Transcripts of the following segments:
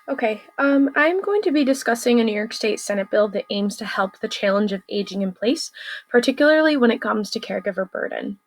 Okay, I'm going to be discussing a New York State Senate bill that aims to help the challenge of aging in place, particularly when it comes to caregiver burden.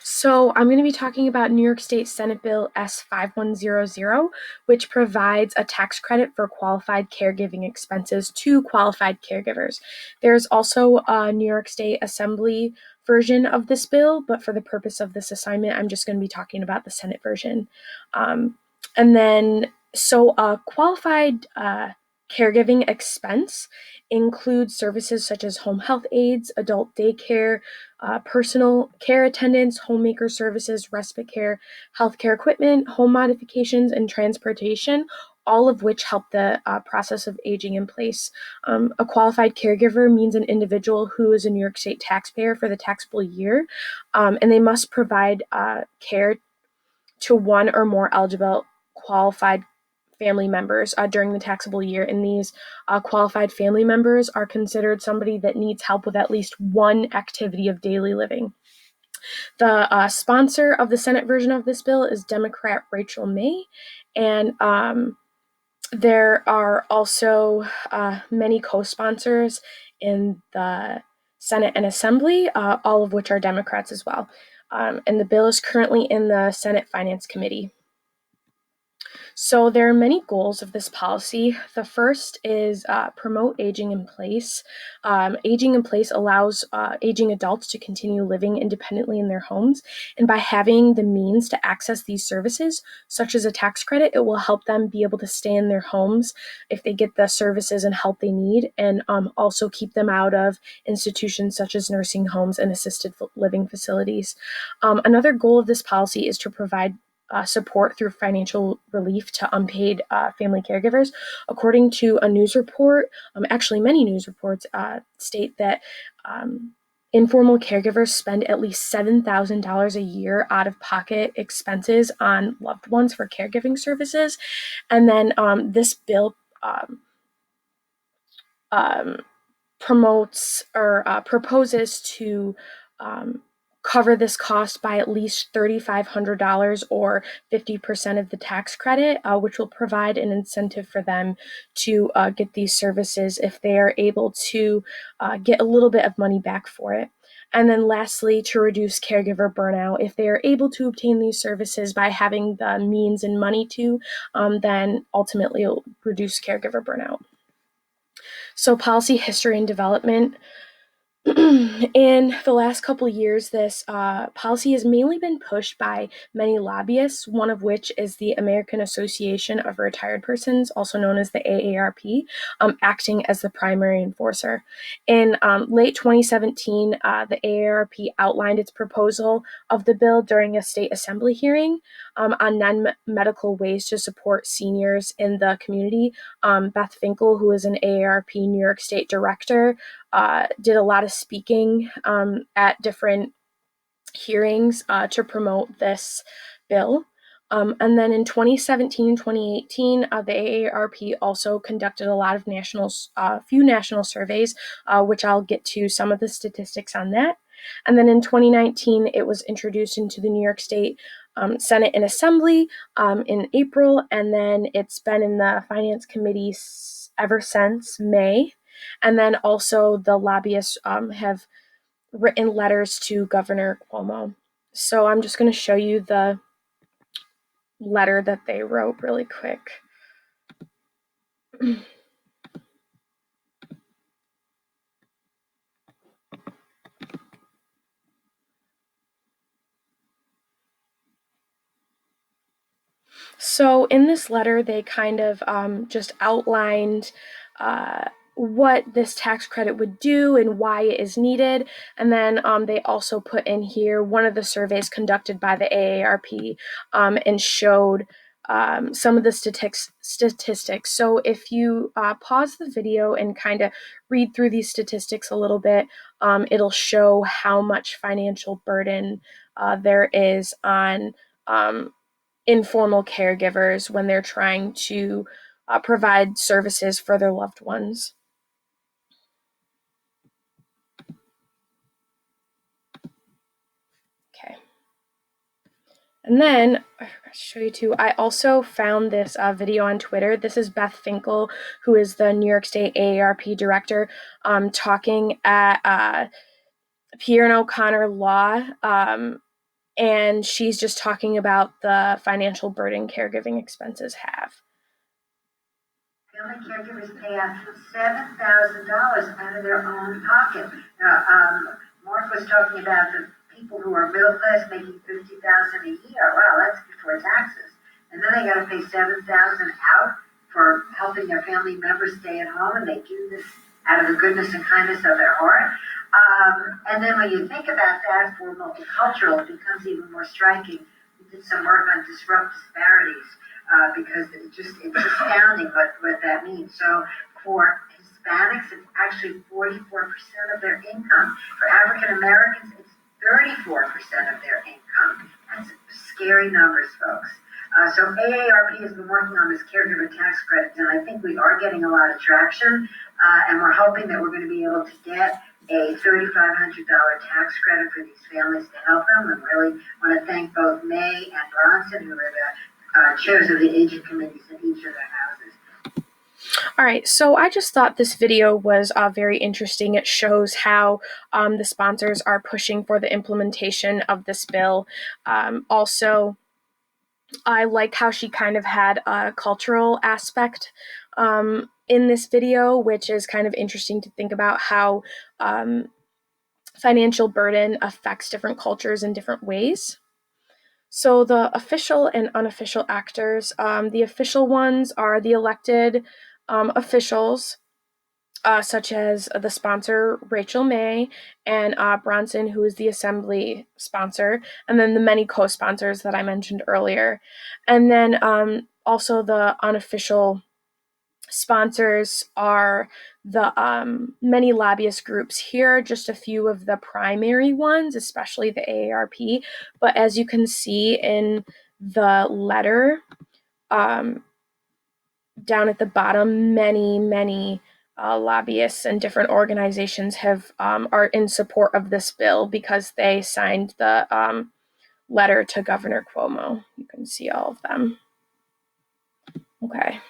So, I'm going to be talking about New York State Senate Bill S5100, which provides a tax credit for qualified caregiving expenses to qualified caregivers. There's also a New York State Assembly version of this bill, but for the purpose of this assignment, I'm just going to be talking about the Senate version. Um, and then, so a qualified caregiving expense includes services such as home health aides, adult daycare, personal care attendants, homemaker services, respite care, healthcare equipment, home modifications, and transportation, all of which help the process of aging in place. A qualified caregiver means an individual who is a New York State taxpayer for the taxable year, and they must provide care to one or more eligible qualified family members during the taxable year. And these qualified family members are considered somebody that needs help with at least one activity of daily living. The sponsor of the Senate version of this bill is Democrat Rachel May, and there are also many co-sponsors in the Senate and Assembly, all of which are Democrats as well. And the bill is currently in the Senate Finance Committee. So there are many goals of this policy. The first is promote aging in place. Aging in place allows aging adults to continue living independently in their homes. And by having the means to access these services, such as a tax credit, it will help them be able to stay in their homes if they get the services and help they need, and also keep them out of institutions such as nursing homes and assisted living facilities. Another goal of this policy is to provide support through financial relief to unpaid family caregivers. According to a news report, actually many news reports state that informal caregivers spend at least $7,000 a year out of pocket expenses on loved ones for caregiving services. And then this bill promotes or proposes to cover this cost by at least $3,500 or 50% of the tax credit, which will provide an incentive for them to get these services if they are able to get a little bit of money back for it. And then lastly, to reduce caregiver burnout. If they are able to obtain these services by having the means and money to, then ultimately it'll reduce caregiver burnout. So policy history and development. In the last couple of years, this policy has mainly been pushed by many lobbyists, one of which is the American Association of Retired Persons, also known as the AARP, acting as the primary enforcer. In late 2017, the AARP outlined its proposal of the bill during a state assembly hearing on non-medical ways to support seniors in the community. Beth Finkel, who is an AARP New York State director, did a lot of speaking at different hearings to promote this bill. And then in 2017 and 2018, the AARP also conducted a lot of few national surveys, which I'll get to some of the statistics on that. And then in 2019, it was introduced into the New York State Senate and Assembly in April, and then it's been in the Finance Committee ever since May. And then also the lobbyists have written letters to Governor Cuomo. So I'm just going to show you the letter that they wrote really quick. So in this letter, they kind of just outlined what this tax credit would do and why it is needed. And then they also put in here one of the surveys conducted by the AARP and showed some of the statistics. So if you pause the video and kind of read through these statistics a little bit, it'll show how much financial burden there is on informal caregivers when they're trying to provide services for their loved ones. Okay. And then I forgot to show you too, I also found this video on Twitter. This is Beth Finkel, who is the New York State AARP director, talking at Pierre and O'Connor Law, and she's just talking about the financial burden caregiving expenses have. Family caregivers pay out $7,000 out of their own pocket. Now, Mark was talking about the people who are middle class making $50,000 a year. Wow, that's before taxes. And then they got to pay $7,000 out for helping their family members stay at home, and they do this out of the goodness and kindness of their heart. And then when you think about that for multicultural, it becomes even more striking. We did some work on disrupt disparities. Because it's astounding what that means. So for Hispanics, it's actually 44% of their income. For African Americans, it's 34% of their income. That's scary numbers, folks. So AARP has been working on this caregiver tax credit, and I think we are getting a lot of traction, and we're hoping that we're going to be able to get a $3,500 tax credit for these families to help them. And really want to thank both May and Bronson, who are the chairs of the aging committees in each of their houses. All right, so I just thought this video was very interesting. It shows how the sponsors are pushing for the implementation of this bill. Also, I like how she kind of had a cultural aspect in this video, which is kind of interesting to think about how financial burden affects different cultures in different ways. So the official and unofficial actors, the official ones are the elected officials, such as the sponsor, Rachel May, and Bronson, who is the assembly sponsor, and then the many co-sponsors that I mentioned earlier. And then also the unofficial sponsors are the many lobbyist groups. Here are just a few of the primary ones, especially the AARP. But as you can see in the letter down at the bottom, many lobbyists and different organizations are in support of this bill because they signed the letter to Governor Cuomo. You can see all of them. Okay.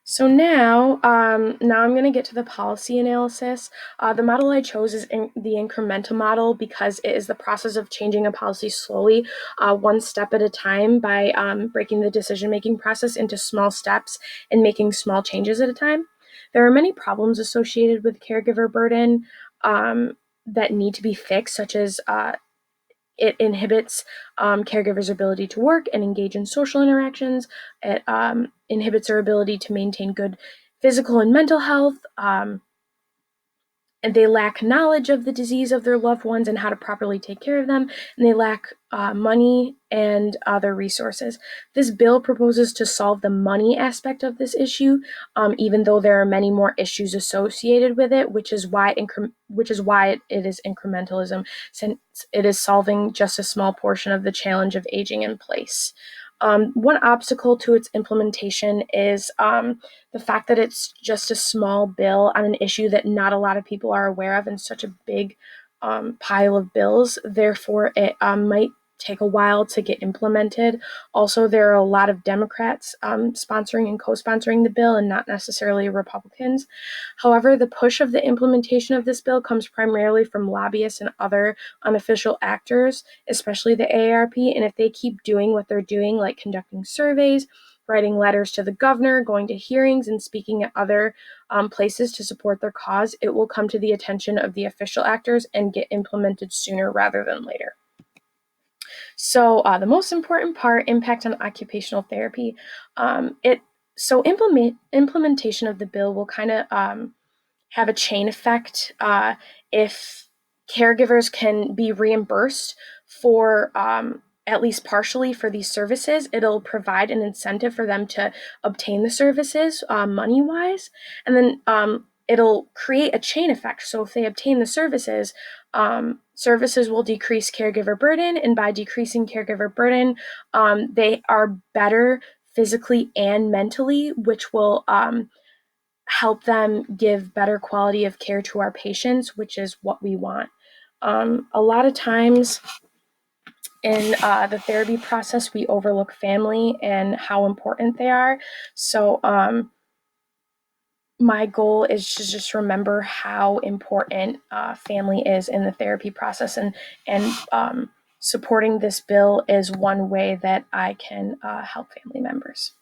So now I'm going to get to the policy analysis. The model I chose is the incremental model because it is the process of changing a policy slowly, one step at a time by breaking the decision-making process into small steps and making small changes at a time. There are many problems associated with caregiver burden that need to be fixed, such as it inhibits caregivers' ability to work and engage in social interactions. It inhibits their ability to maintain good physical and mental health. And they lack knowledge of the disease of their loved ones and how to properly take care of them. And they lack money and other resources. This bill proposes to solve the money aspect of this issue, even though there are many more issues associated with it, which is why it is incrementalism, since it is solving just a small portion of the challenge of aging in place. One obstacle to its implementation is the fact that it's just a small bill on an issue that not a lot of people are aware of and such a big pile of bills. Therefore, it might take a while to get implemented. Also, there are a lot of Democrats sponsoring and co-sponsoring the bill and not necessarily Republicans. However, the push of the implementation of this bill comes primarily from lobbyists and other unofficial actors, especially the AARP, and if they keep doing what they're doing, like conducting surveys, writing letters to the governor, going to hearings, and speaking at other places to support their cause, it will come to the attention of the official actors and get implemented sooner rather than later. So the most important part, impact on occupational therapy. Implementation of the bill will kind of have a chain effect. If caregivers can be reimbursed for at least partially for these services, it'll provide an incentive for them to obtain the services money-wise, and then it'll create a chain effect. So if they obtain the services, services will decrease caregiver burden, and by decreasing caregiver burden, they are better physically and mentally, which will help them give better quality of care to our patients, which is what we want. A lot of times, in the therapy process, we overlook family and how important they are. So, my goal is to just remember how important family is in the therapy process, and supporting this bill is one way that I can help family members.